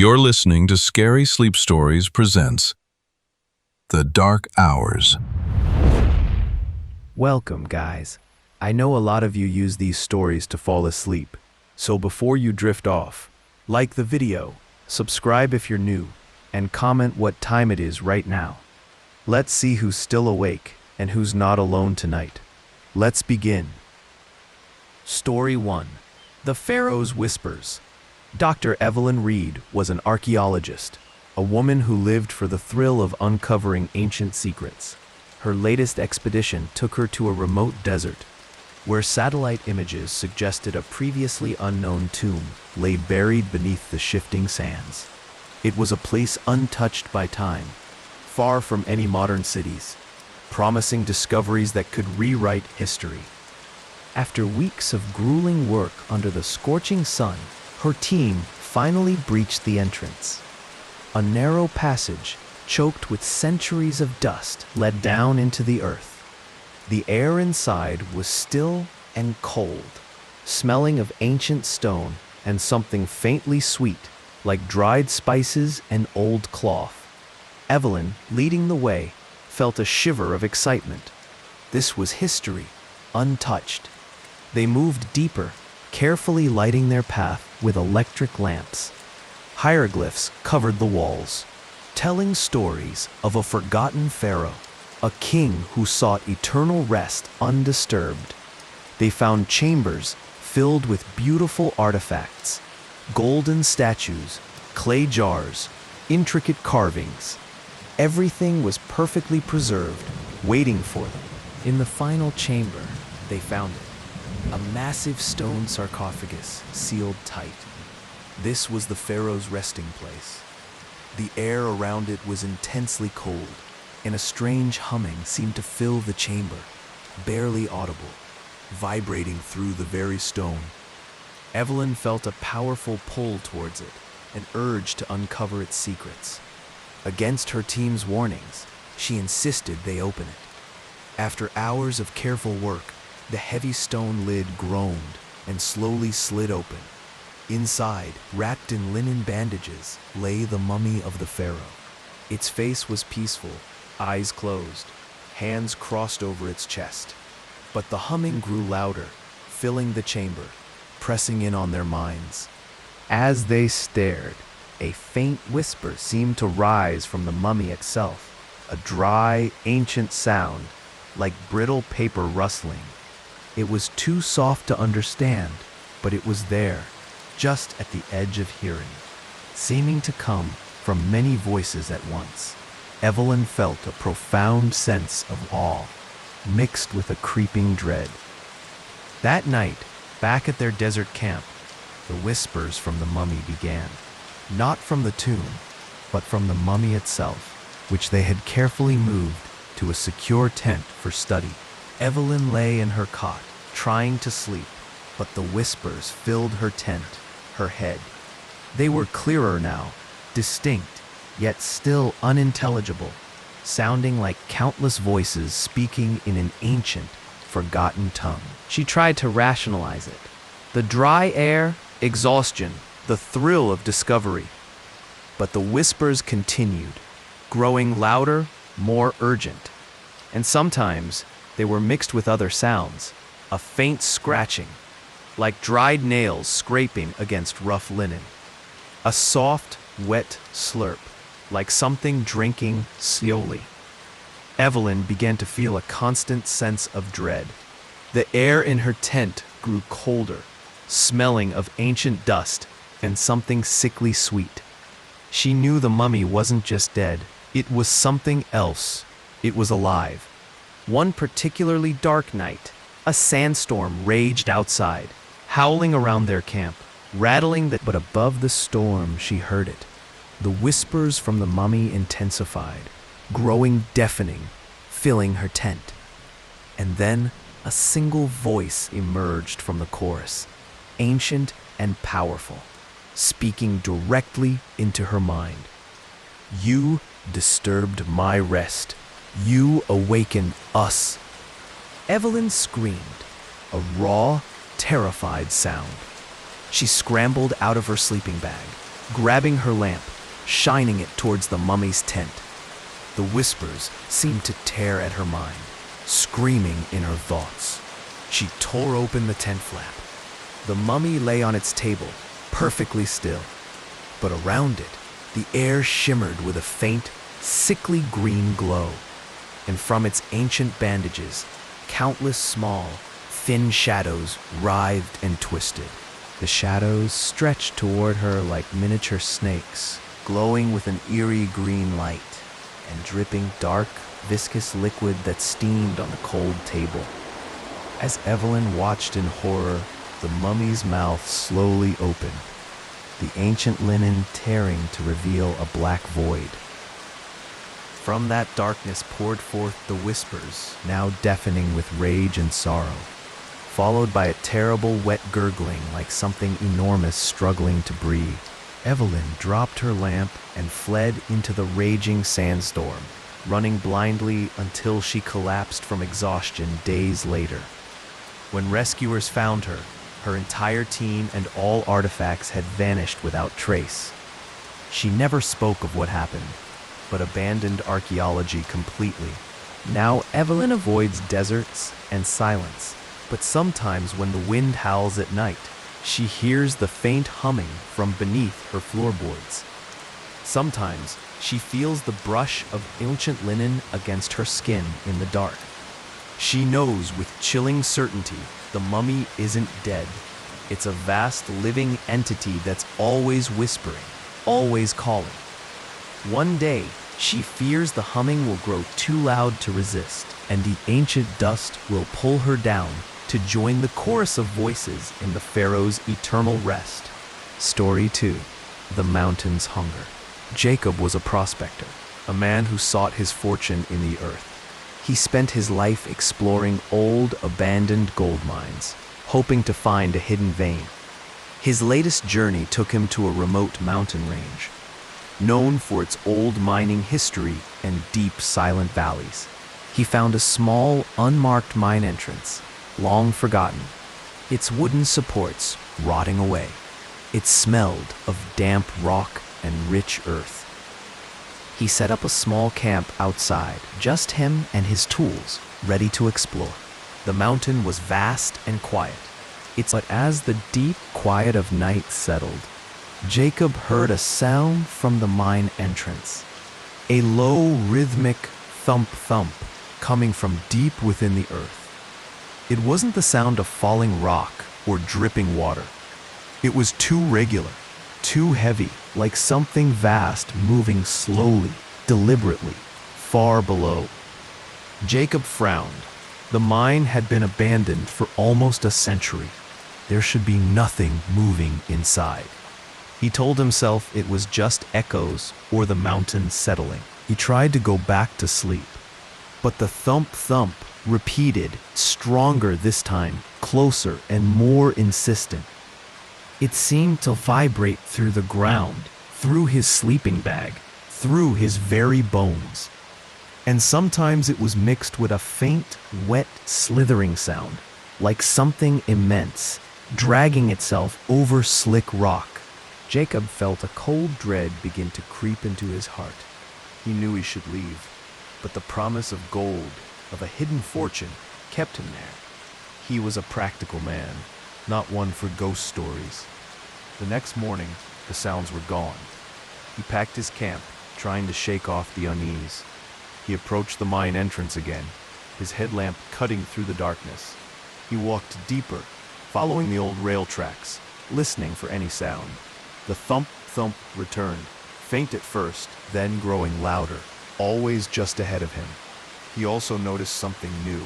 You're listening to Scary Sleep Stories presents The Dark Hours. Welcome, guys. I know a lot of you use these stories to fall asleep, so before you drift off, like the video, subscribe if you're new, and comment what time it is right now. Let's see who's still awake and who's not alone tonight. Let's begin. Story 1. The Pharaoh's Whispers. Dr. Evelyn Reed was an archaeologist, a woman who lived for the thrill of uncovering ancient secrets. Her latest expedition took her to a remote desert, where satellite images suggested a previously unknown tomb lay buried beneath the shifting sands. It was a place untouched by time, far from any modern cities, promising discoveries that could rewrite history. After weeks of grueling work under the scorching sun, her team finally breached the entrance. A narrow passage, choked with centuries of dust, led down into the earth. The air inside was still and cold, smelling of ancient stone and something faintly sweet, like dried spices and old cloth. Evelyn, leading the way, felt a shiver of excitement. This was history, untouched. They moved deeper, carefully lighting their path with electric lamps. Hieroglyphs covered the walls, telling stories of a forgotten pharaoh, a king who sought eternal rest undisturbed. They found chambers filled with beautiful artifacts, golden statues, clay jars, intricate carvings. Everything was perfectly preserved, waiting for them. In the final chamber, they found it. A massive stone sarcophagus sealed tight. This was the pharaoh's resting place. The air around it was intensely cold, and a strange humming seemed to fill the chamber, barely audible, vibrating through the very stone. Evelyn felt a powerful pull towards it, an urge to uncover its secrets. Against her team's warnings, she insisted they open it. After hours of careful work, the heavy stone lid groaned and slowly slid open. Inside, wrapped in linen bandages, lay the mummy of the pharaoh. Its face was peaceful, eyes closed, hands crossed over its chest. But the humming grew louder, filling the chamber, pressing in on their minds. As they stared, a faint whisper seemed to rise from the mummy itself, a dry, ancient sound, like brittle paper rustling. It was too soft to understand, but it was there, just at the edge of hearing, seeming to come from many voices at once. Evelyn felt a profound sense of awe, mixed with a creeping dread. That night, back at their desert camp, the whispers from the mummy began, not from the tomb, but from the mummy itself, which they had carefully moved to a secure tent for study. Evelyn lay in her cot, trying to sleep, but the whispers filled her tent, her head. They were clearer now, distinct, yet still unintelligible, sounding like countless voices speaking in an ancient, forgotten tongue. She tried to rationalize it. The dry air, exhaustion, the thrill of discovery. But the whispers continued, growing louder, more urgent. And sometimes they were mixed with other sounds, a faint scratching, like dried nails scraping against rough linen. A soft, wet slurp, like something drinking slowly. Evelyn began to feel a constant sense of dread. The air in her tent grew colder, smelling of ancient dust and something sickly sweet. She knew the mummy wasn't just dead, it was something else. It was alive. One particularly dark night, a sandstorm raged outside, howling around their camp, rattling but above the storm she heard it. The whispers from the mummy intensified, growing deafening, filling her tent. And then a single voice emerged from the chorus, ancient and powerful, speaking directly into her mind. "You disturbed my rest. You awakened us." Evelyn screamed, a raw, terrified sound. She scrambled out of her sleeping bag, grabbing her lamp, shining it towards the mummy's tent. The whispers seemed to tear at her mind, screaming in her thoughts. She tore open the tent flap. The mummy lay on its table, perfectly still, but around it, the air shimmered with a faint, sickly green glow, and from its ancient bandages, countless small, thin shadows writhed and twisted. The shadows stretched toward her like miniature snakes, glowing with an eerie green light and dripping dark, viscous liquid that steamed on the cold table. As Evelyn watched in horror, the mummy's mouth slowly opened, the ancient linen tearing to reveal a black void. From that darkness poured forth the whispers, now deafening with rage and sorrow, followed by a terrible wet gurgling like something enormous struggling to breathe. Evelyn dropped her lamp and fled into the raging sandstorm, running blindly until she collapsed from exhaustion days later. When rescuers found her, her entire team and all artifacts had vanished without trace. She never spoke of what happened, but abandoned archaeology completely. Now Evelyn avoids deserts and silence, but sometimes when the wind howls at night, she hears the faint humming from beneath her floorboards. Sometimes she feels the brush of ancient linen against her skin in the dark. She knows with chilling certainty the mummy isn't dead. It's a vast living entity that's always whispering, always calling. One day, she fears the humming will grow too loud to resist, and the ancient dust will pull her down to join the chorus of voices in the pharaoh's eternal rest. Story 2. The Mountain's Hunger. Jacob was a prospector, a man who sought his fortune in the earth. He spent his life exploring old, abandoned gold mines, hoping to find a hidden vein. His latest journey took him to a remote mountain range, known for its old mining history and deep, silent valleys. He found a small, unmarked mine entrance, long forgotten, its wooden supports rotting away. It smelled of damp rock and rich earth. He set up a small camp outside, just him and his tools, ready to explore. The mountain was vast and quiet. But as the deep quiet of night settled, Jacob heard a sound from the mine entrance. A low, rhythmic thump-thump coming from deep within the earth. It wasn't the sound of falling rock or dripping water. It was too regular, too heavy, like something vast moving slowly, deliberately, far below. Jacob frowned. The mine had been abandoned for almost a century. There should be nothing moving inside. He told himself it was just echoes or the mountain settling. He tried to go back to sleep, but the thump-thump repeated, stronger this time, closer and more insistent. It seemed to vibrate through the ground, through his sleeping bag, through his very bones. And sometimes it was mixed with a faint, wet, slithering sound, like something immense, dragging itself over slick rock. Jacob felt a cold dread begin to creep into his heart. He knew he should leave, but the promise of gold, of a hidden fortune, kept him there. He was a practical man, not one for ghost stories. The next morning, the sounds were gone. He packed his camp, trying to shake off the unease. He approached the mine entrance again, his headlamp cutting through the darkness. He walked deeper, following the old rail tracks, listening for any sound. The thump-thump returned, faint at first, then growing louder, always just ahead of him. He also noticed something new,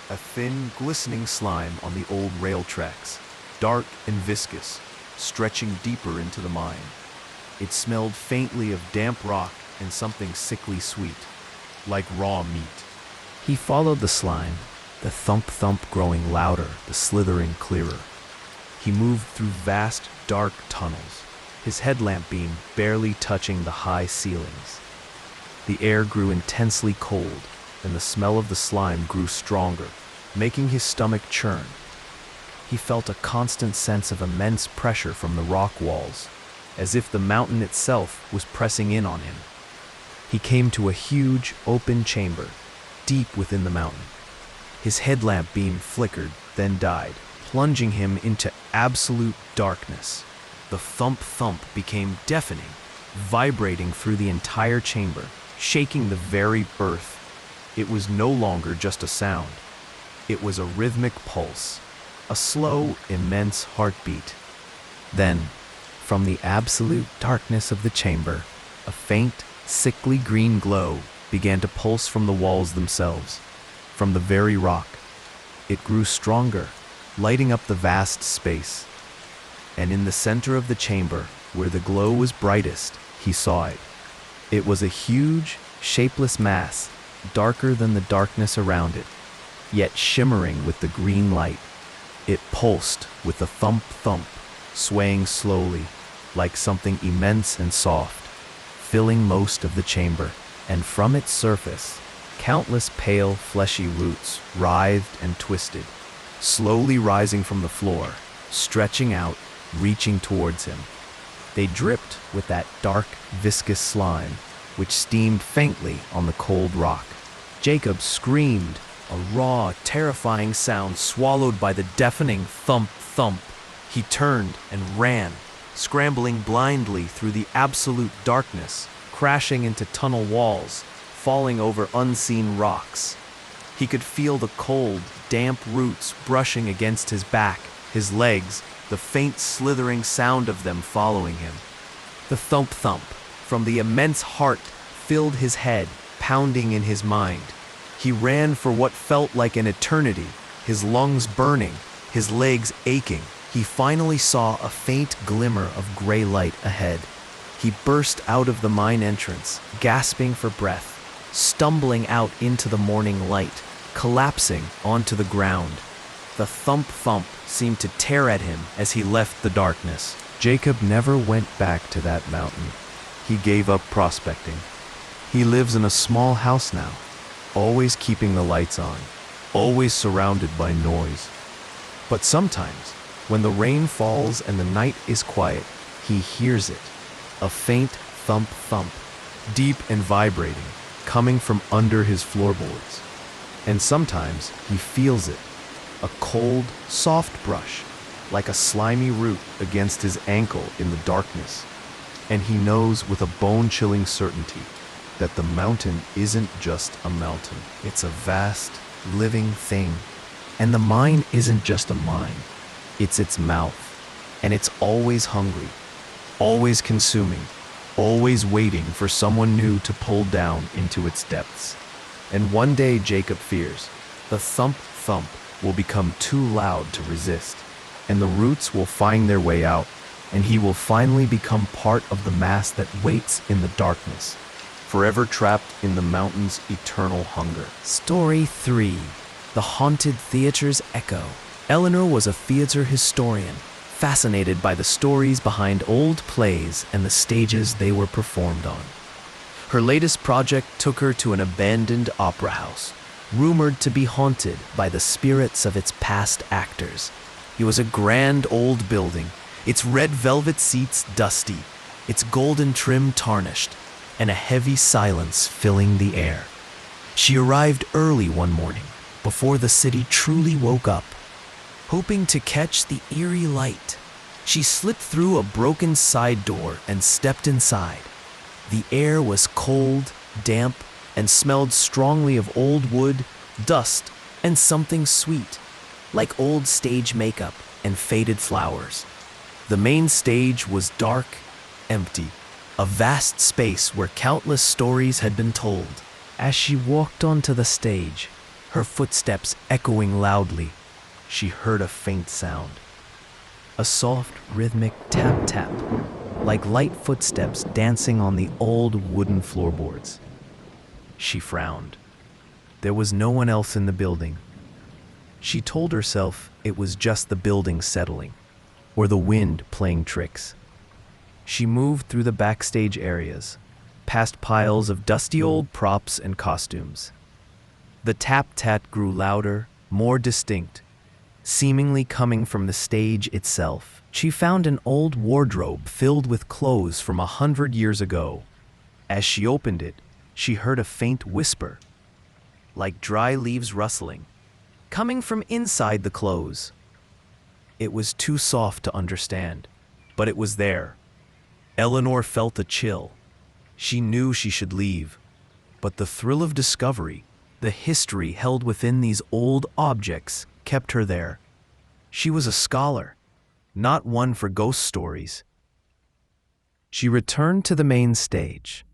a thin, glistening slime on the old rail tracks, dark and viscous, stretching deeper into the mine. It smelled faintly of damp rock and something sickly sweet, like raw meat. He followed the slime, the thump-thump growing louder, the slithering clearer. He moved through vast, dark tunnels, his headlamp beam barely touching the high ceilings. The air grew intensely cold, and the smell of the slime grew stronger, making his stomach churn. He felt a constant sense of immense pressure from the rock walls, as if the mountain itself was pressing in on him. He came to a huge, open chamber, deep within the mountain. His headlamp beam flickered, then died, plunging him into absolute darkness. The thump-thump became deafening, vibrating through the entire chamber, shaking the very earth. It was no longer just a sound. It was a rhythmic pulse, a slow, immense heartbeat. Then, from the absolute darkness of the chamber, a faint, sickly green glow began to pulse from the walls themselves, from the very rock. It grew stronger, lighting up the vast space. And in the center of the chamber, where the glow was brightest, he saw it. It was a huge, shapeless mass, darker than the darkness around it, yet shimmering with the green light. It pulsed with a thump-thump, swaying slowly, like something immense and soft, filling most of the chamber, and from its surface, countless pale, fleshy roots writhed and twisted, slowly rising from the floor, stretching out, reaching towards him. They dripped with that dark, viscous slime, which steamed faintly on the cold rock. Jacob screamed, a raw, terrifying sound swallowed by the deafening thump-thump. He turned and ran, scrambling blindly through the absolute darkness, crashing into tunnel walls, falling over unseen rocks. He could feel the cold, damp roots brushing against his back, his legs, the faint slithering sound of them following him. The thump-thump from the immense heart filled his head, pounding in his mind. He ran for what felt like an eternity, his lungs burning, his legs aching. He finally saw a faint glimmer of gray light ahead. He burst out of the mine entrance, gasping for breath, stumbling out into the morning light, collapsing onto the ground. The thump-thump seemed to tear at him as he left the darkness. Jacob never went back to that mountain. He gave up prospecting. He lives in a small house now, always keeping the lights on, always surrounded by noise. But sometimes, when the rain falls and the night is quiet, he hears it, a faint thump-thump, deep and vibrating, coming from under his floorboards. And sometimes he feels it, a cold, soft brush, like a slimy root against his ankle in the darkness. And he knows with a bone-chilling certainty that the mountain isn't just a mountain. It's a vast, living thing. And the mine isn't just a mine. It's its mouth. And it's always hungry, always consuming, always waiting for someone new to pull down into its depths. And one day, Jacob fears, the thump-thump will become too loud to resist, and the roots will find their way out, and he will finally become part of the mass that waits in the darkness, forever trapped in the mountain's eternal hunger. Story 3. The Haunted Theater's Echo. Eleanor was a theater historian, fascinated by the stories behind old plays and the stages they were performed on. Her latest project took her to an abandoned opera house, rumored to be haunted by the spirits of its past actors. It was a grand old building, its red velvet seats dusty, its golden trim tarnished, and a heavy silence filling the air. She arrived early one morning, before the city truly woke up. Hoping to catch the eerie light, she slipped through a broken side door and stepped inside. The air was cold, damp, and smelled strongly of old wood, dust, and something sweet, like old stage makeup and faded flowers. The main stage was dark, empty, a vast space where countless stories had been told. As she walked onto the stage, her footsteps echoing loudly, she heard a faint sound. A soft, rhythmic tap-tap, like light footsteps dancing on the old wooden floorboards. She frowned. There was no one else in the building. She told herself it was just the building settling, or the wind playing tricks. She moved through the backstage areas, past piles of dusty old props and costumes. The tap-tat grew louder, more distinct. seemingly coming from the stage itself. She found an old wardrobe filled with clothes from 100 years ago. As she opened it, she heard a faint whisper, like dry leaves rustling, coming from inside the clothes. It was too soft to understand, but it was there. Eleanor felt a chill. She knew she should leave, but the thrill of discovery, the history held within these old objects, kept her there. She was a scholar, not one for ghost stories. She returned to the main stage.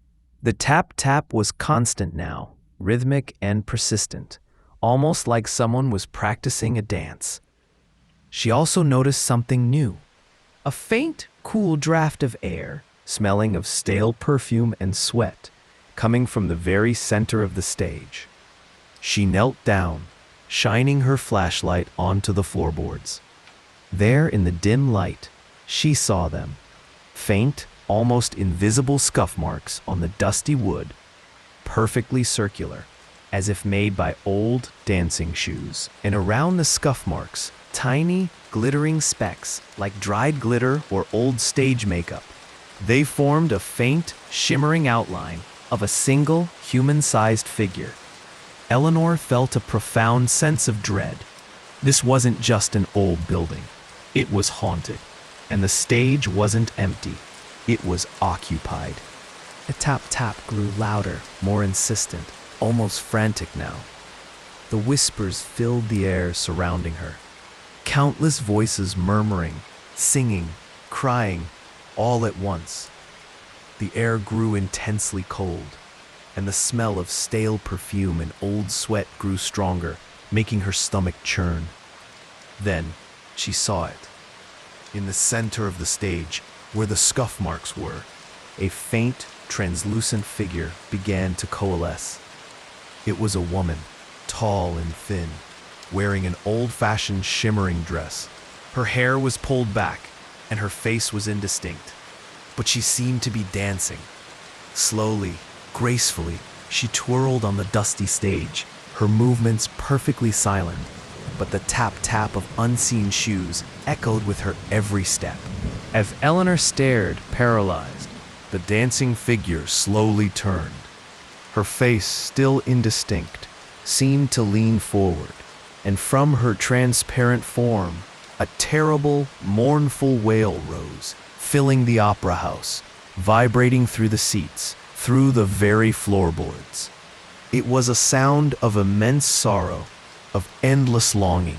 The tap-tap was constant now, rhythmic and persistent, almost like someone was practicing a dance. She also noticed something new. A faint, cool draft of air, smelling of stale perfume and sweat, coming from the very center of the stage. She knelt down, shining her flashlight onto the floorboards. There in the dim light, she saw them. Faint, almost invisible scuff marks on the dusty wood, perfectly circular, as if made by old dancing shoes. And around the scuff marks, tiny, glittering specks like dried glitter or old stage makeup. They formed a faint, shimmering outline of a single, human-sized figure. Eleanor felt a profound sense of dread. This wasn't just an old building. It was haunted. And the stage wasn't empty. It was occupied. The tap-tap grew louder, more insistent, almost frantic now. The whispers filled the air surrounding her. Countless voices murmuring, singing, crying, all at once. The air grew intensely cold, and the smell of stale perfume and old sweat grew stronger, making her stomach churn. Then she saw it. In the center of the stage, where the scuff marks were, a faint, translucent figure began to coalesce. It was a woman, tall and thin, wearing an old-fashioned shimmering dress. Her hair was pulled back, and her face was indistinct, but she seemed to be dancing. Slowly, gracefully, she twirled on the dusty stage, her movements perfectly silent, but the tap-tap of unseen shoes echoed with her every step. As Eleanor stared, paralyzed, the dancing figure slowly turned. Her face, still indistinct, seemed to lean forward, and from her transparent form, a terrible, mournful wail rose, filling the opera house, vibrating through the seats, through the very floorboards. It was a sound of immense sorrow, of endless longing.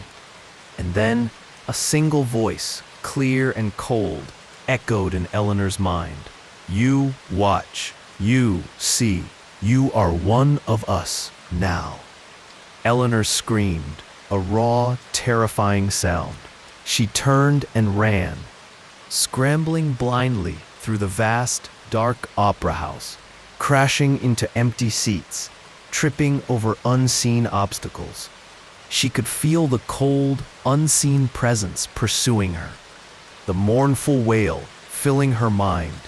And then a single voice, clear and cold, echoed in Eleanor's mind. "You watch, you see, you are one of us now." Eleanor screamed, a raw, terrifying sound. She turned and ran, scrambling blindly through the vast, dark opera house, crashing into empty seats, tripping over unseen obstacles. She could feel the cold, unseen presence pursuing her, the mournful wail filling her mind,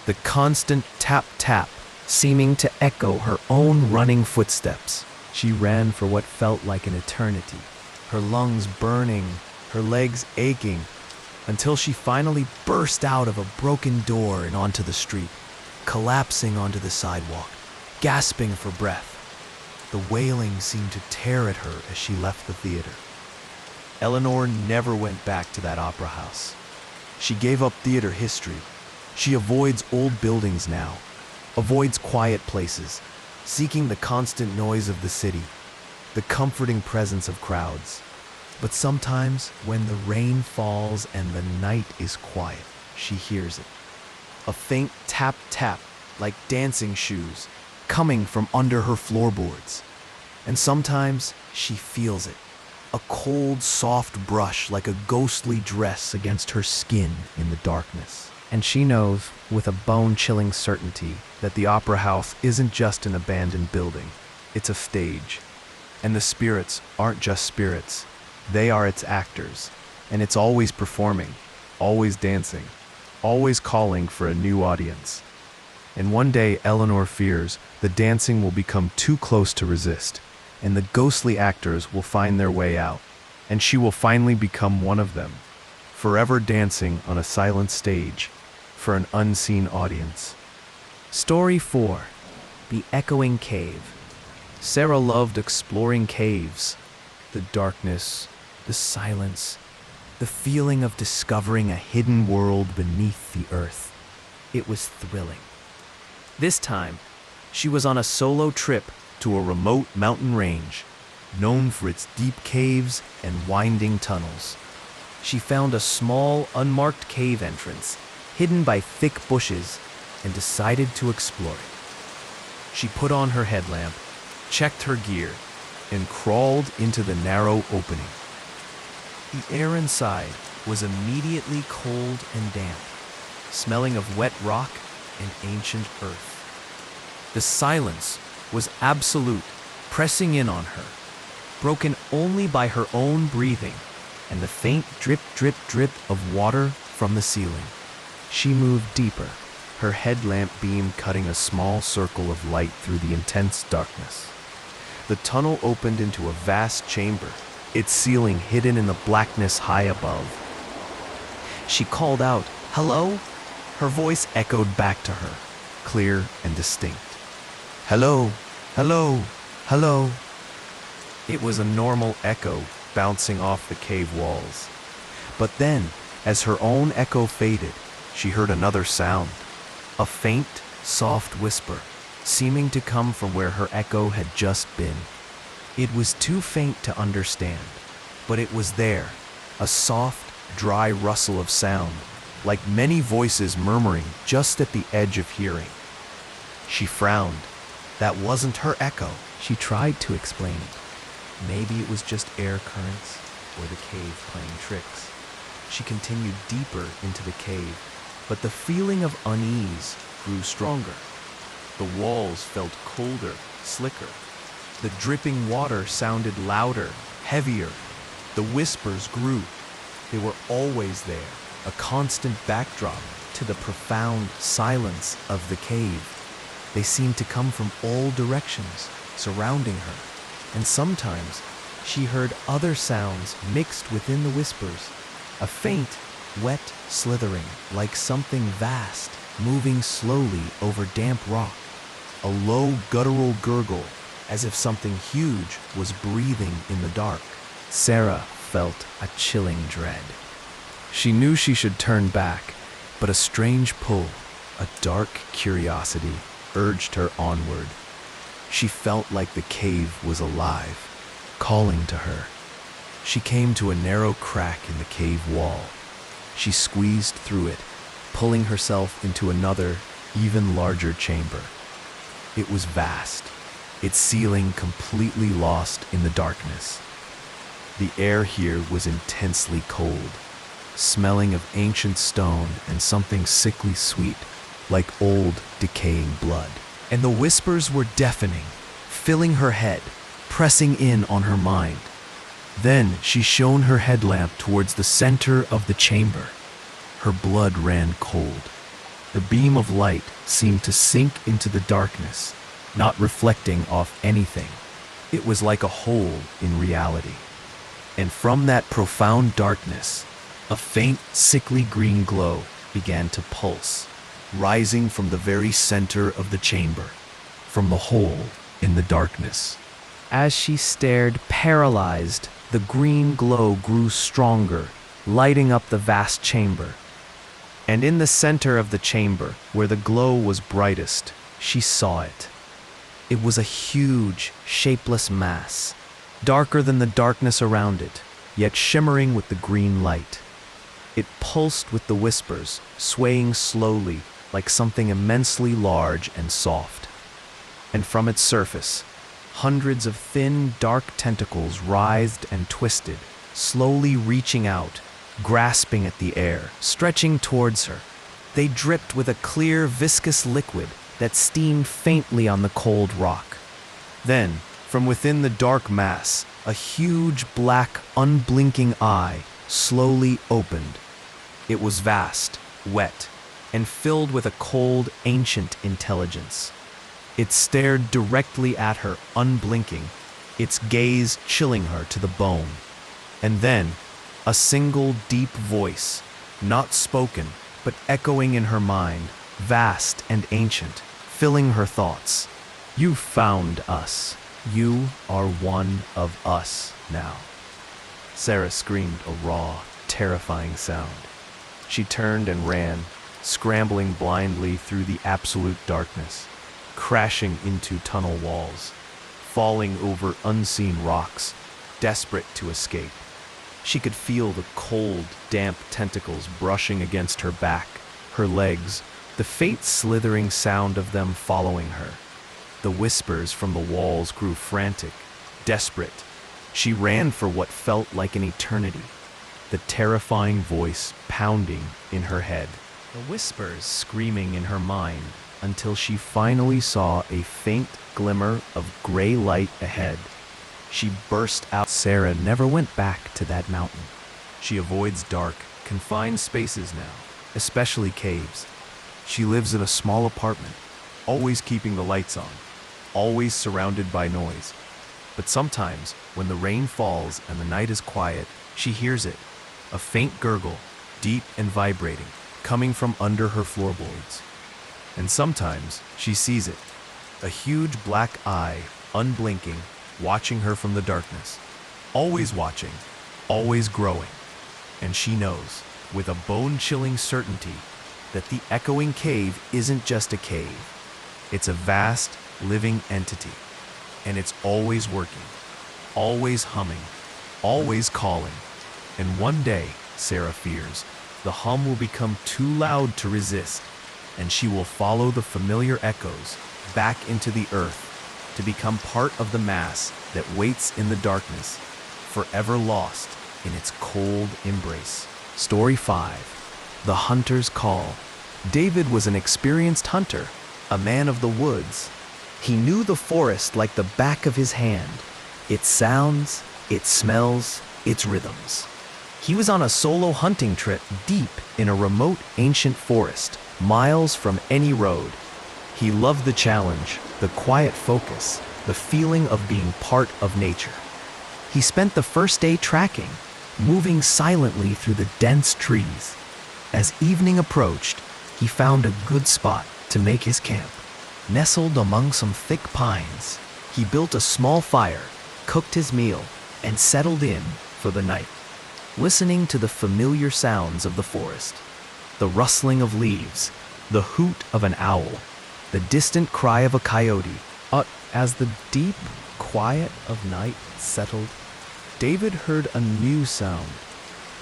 the constant tap-tap seeming to echo her own running footsteps. She ran for what felt like an eternity, her lungs burning, her legs aching, until she finally burst out of a broken door and onto the street, collapsing onto the sidewalk, gasping for breath. The wailing seemed to tear at her as she left the theater. Eleanor never went back to that opera house. She gave up theater history. She avoids old buildings now, avoids quiet places, seeking the constant noise of the city, the comforting presence of crowds. But sometimes, when the rain falls and the night is quiet, she hears it. A faint tap-tap, like dancing shoes, coming from under her floorboards. And sometimes she feels it. A cold, soft brush like a ghostly dress against her skin in the darkness. And she knows, with a bone-chilling certainty, that the opera house isn't just an abandoned building. It's a stage. And the spirits aren't just spirits. They are its actors. And it's always performing, always dancing, always calling for a new audience. And one day, Eleanor fears the dancing will become too close to resist, and the ghostly actors will find their way out. and she will finally become one of them, forever dancing on a silent stage for an unseen audience. Story 4. The Echoing Cave. Sarah loved exploring caves. The darkness, the silence, the feeling of discovering a hidden world beneath the earth. It was thrilling. This time, she was on a solo trip to a remote mountain range, known for its deep caves and winding tunnels. She found a small, unmarked cave entrance, hidden by thick bushes, and decided to explore it. She put on her headlamp, checked her gear, and crawled into the narrow opening. The air inside was immediately cold and damp, smelling of wet rock and ancient earth. The silence was absolute, pressing in on her, broken only by her own breathing and the faint drip, drip, drip of water from the ceiling. She moved deeper, her headlamp beam cutting a small circle of light through the intense darkness. The tunnel opened into a vast chamber, its ceiling hidden in the blackness high above. She called out, "Hello?" Her voice echoed back to her, clear and distinct. "Hello, hello, hello." It was a normal echo bouncing off the cave walls. But then, as her own echo faded, she heard another sound, a faint, soft whisper, seeming to come from where her echo had just been. It was too faint to understand, but it was there, a soft, dry rustle of sound, like many voices murmuring just at the edge of hearing. She frowned. That wasn't her echo. She tried to explain it. Maybe it was just air currents or the cave playing tricks. She continued deeper into the cave, but the feeling of unease grew stronger. The walls felt colder, slicker. The dripping water sounded louder, heavier. The whispers grew. They were always there, a constant backdrop to the profound silence of the cave. They seemed to come from all directions, surrounding her, and sometimes she heard other sounds mixed within the whispers, a faint, wet slithering like something vast moving slowly over damp rock, a low guttural gurgle as if something huge was breathing in the dark. Sarah felt a chilling dread. She knew she should turn back, but a strange pull, a dark curiosity, urged her onward. She felt like the cave was alive, calling to her. She came to a narrow crack in the cave wall. She squeezed through it, pulling herself into another, even larger chamber. It was vast, its ceiling completely lost in the darkness. The air here was intensely cold, smelling of ancient stone and something sickly sweet, like old, decaying blood. And the whispers were deafening, filling her head, pressing in on her mind. Then she shone her headlamp towards the center of the chamber. Her blood ran cold. The beam of light seemed to sink into the darkness, not reflecting off anything. It was like a hole in reality. And from that profound darkness, a faint, sickly green glow began to pulse, rising from the very center of the chamber, from the hole in the darkness. As she stared, paralyzed, the green glow grew stronger, lighting up the vast chamber. And in the center of the chamber, where the glow was brightest, she saw it. It was a huge, shapeless mass, darker than the darkness around it, yet shimmering with the green light. It pulsed with the whispers, swaying slowly like something immensely large and soft. And from its surface, hundreds of thin, dark tentacles writhed and twisted, slowly reaching out, grasping at the air, stretching towards her. They dripped with a clear, viscous liquid that steamed faintly on the cold rock. Then, from within the dark mass, a huge, black, unblinking eye slowly opened. It was vast, wet, and filled with a cold, ancient intelligence. It stared directly at her, unblinking, its gaze chilling her to the bone. And then, a single deep voice, not spoken, but echoing in her mind, vast and ancient, filling her thoughts. You found us. You are one of us now. Sarah screamed a raw, terrifying sound. She turned and ran, scrambling blindly through the absolute darkness, crashing into tunnel walls, falling over unseen rocks, desperate to escape. She could feel the cold, damp tentacles brushing against her back, her legs, the faint slithering sound of them following her. The whispers from the walls grew frantic, desperate. She ran for what felt like an eternity, the terrifying voice pounding in her head, the whispers screaming in her mind until she finally saw a faint glimmer of gray light ahead. She burst out. Sarah never went back to that mountain. She avoids dark, confined spaces now, especially caves. She lives in a small apartment, always keeping the lights on, always surrounded by noise. But sometimes, when the rain falls and the night is quiet, she hears it, a faint gurgle, deep and vibrating, coming from under her floorboards. And sometimes she sees it, a huge black eye, unblinking, watching her from the darkness. Always watching, always growing. And she knows, with a bone-chilling certainty, that the echoing cave isn't just a cave. It's a vast, living entity. And it's always working, always humming, always calling. And one day, Sarah fears, the hum will become too loud to resist, and she will follow the familiar echoes back into the earth to become part of the mass that waits in the darkness, forever lost in its cold embrace. Story 5. The Hunter's Call. David was an experienced hunter, a man of the woods. He knew the forest like the back of his hand, its sounds, its smells, its rhythms. He was on a solo hunting trip deep in a remote ancient forest, miles from any road. He loved the challenge, the quiet focus, the feeling of being part of nature. He spent the first day tracking, moving silently through the dense trees. As evening approached, he found a good spot to make his camp. Nestled among some thick pines, he built a small fire, cooked his meal, and settled in for the night, listening to the familiar sounds of the forest, the rustling of leaves, the hoot of an owl, the distant cry of a coyote. As the deep quiet of night settled, David heard a new sound,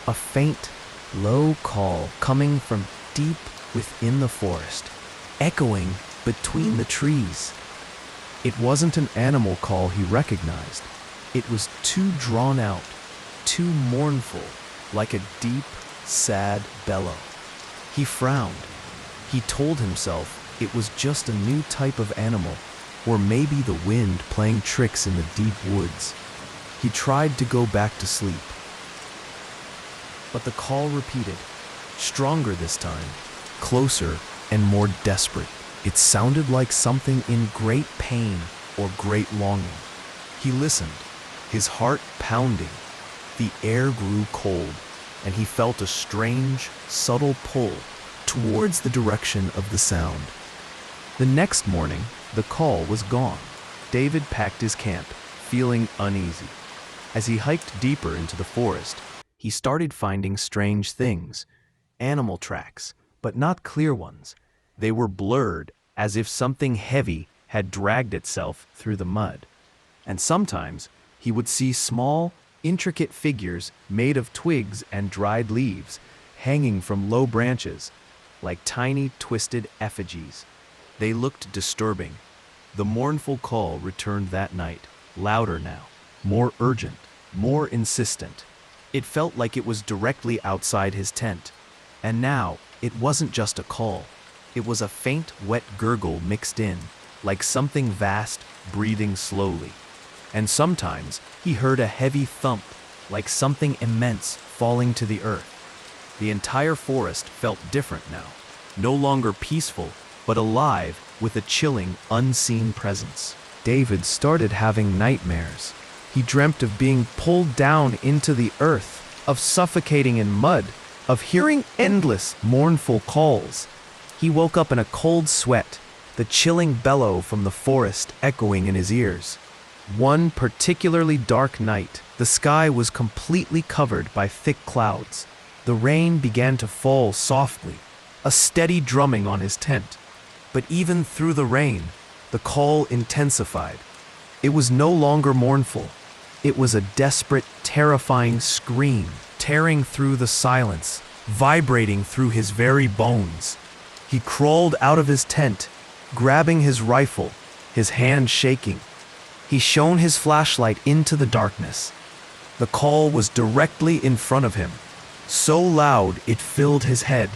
a faint, low call coming from deep within the forest, echoing between the trees. It wasn't an animal call he recognized. It was too drawn out, too mournful, like a deep, sad bellow. He frowned. He told himself it was just a new type of animal, or maybe the wind playing tricks in the deep woods. He tried to go back to sleep. But the call repeated, stronger this time, closer and more desperate. It sounded like something in great pain or great longing. He listened, his heart pounding. The air grew cold, and he felt a strange, subtle pull towards the direction of the sound. The next morning, the call was gone. David packed his camp, feeling uneasy. As he hiked deeper into the forest, he started finding strange things. Animal tracks, but not clear ones. They were blurred, as if something heavy had dragged itself through the mud. And sometimes he would see small, intricate figures made of twigs and dried leaves, hanging from low branches, like tiny, twisted effigies. They looked disturbing. The mournful call returned that night, louder now, more urgent, more insistent. It felt like it was directly outside his tent. And now, it wasn't just a call. It was a faint, wet gurgle mixed in, like something vast, breathing slowly. And sometimes, he heard a heavy thump, like something immense falling to the earth. The entire forest felt different now, no longer peaceful, but alive with a chilling, unseen presence. David started having nightmares. He dreamt of being pulled down into the earth, of suffocating in mud, of hearing endless, mournful calls. He woke up in a cold sweat, the chilling bellow from the forest echoing in his ears. One particularly dark night, the sky was completely covered by thick clouds. The rain began to fall softly, a steady drumming on his tent. But even through the rain, the call intensified. It was no longer mournful. It was a desperate, terrifying scream, tearing through the silence, vibrating through his very bones. He crawled out of his tent, grabbing his rifle, his hand shaking. He shone his flashlight into the darkness. The call was directly in front of him, so loud it filled his head.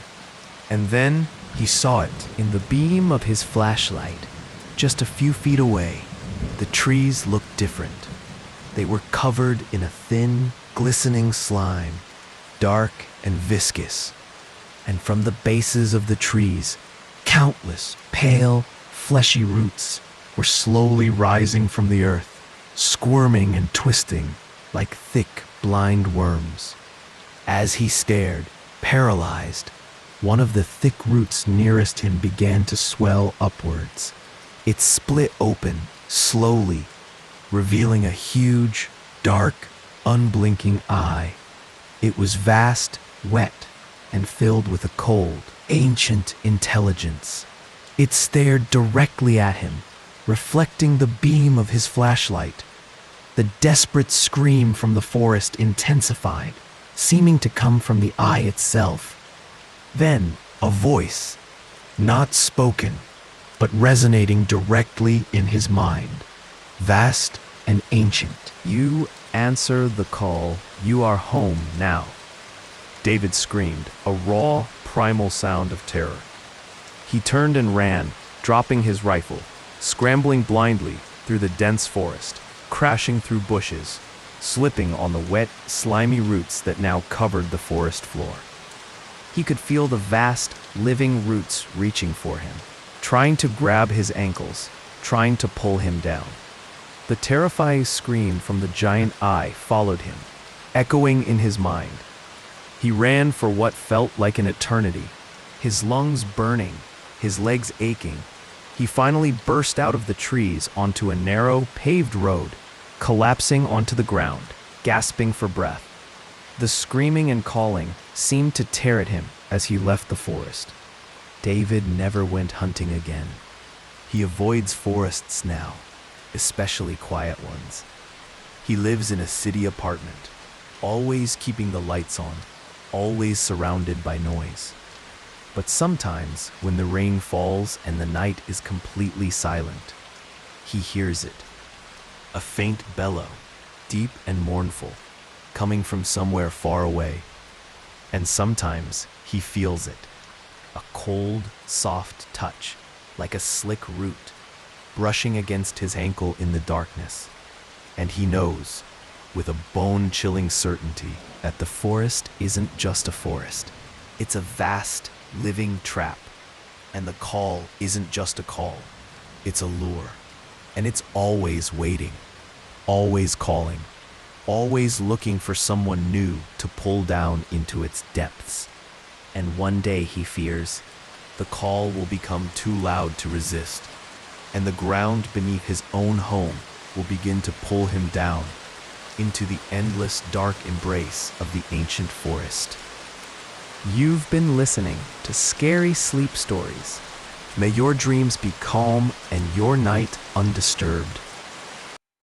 And then he saw it in the beam of his flashlight. Just a few feet away, the trees looked different. They were covered in a thin, glistening slime, dark and viscous. And from the bases of the trees, countless pale, fleshy roots were slowly rising from the earth, squirming and twisting like thick, blind worms. As he stared, paralyzed, one of the thick roots nearest him began to swell upwards. It split open, slowly, revealing a huge, dark, unblinking eye. It was vast, wet, and filled with a cold, ancient intelligence. It stared directly at him, reflecting the beam of his flashlight. The desperate scream from the forest intensified, seeming to come from the eye itself. Then, a voice, not spoken, but resonating directly in his mind, vast and ancient. "You answer the call. You are home now," David screamed, a raw, primal sound of terror. He turned and ran, dropping his rifle, scrambling blindly through the dense forest, crashing through bushes, slipping on the wet, slimy roots that now covered the forest floor. He could feel the vast, living roots reaching for him, trying to grab his ankles, trying to pull him down. The terrifying scream from the giant eye followed him, echoing in his mind. He ran for what felt like an eternity, his lungs burning, his legs aching. He finally burst out of the trees onto a narrow, paved road, collapsing onto the ground, gasping for breath. The screaming and calling seemed to tear at him as he left the forest. David never went hunting again. He avoids forests now, especially quiet ones. He lives in a city apartment, always keeping the lights on, always surrounded by noise. But sometimes, when the rain falls and the night is completely silent, he hears it. A faint bellow, deep and mournful, coming from somewhere far away. And sometimes he feels it. A cold, soft touch, like a slick root, brushing against his ankle in the darkness. And he knows, with a bone-chilling certainty, that the forest isn't just a forest. It's a vast, living trap. And the call isn't just a call. It's a lure. And it's always waiting, always calling, always looking for someone new to pull down into its depths. And one day, he fears, the call will become too loud to resist, and the ground beneath his own home will begin to pull him down into the endless dark embrace of the ancient forest. You've been listening to Scary Sleep Stories. May your dreams be calm and your night undisturbed.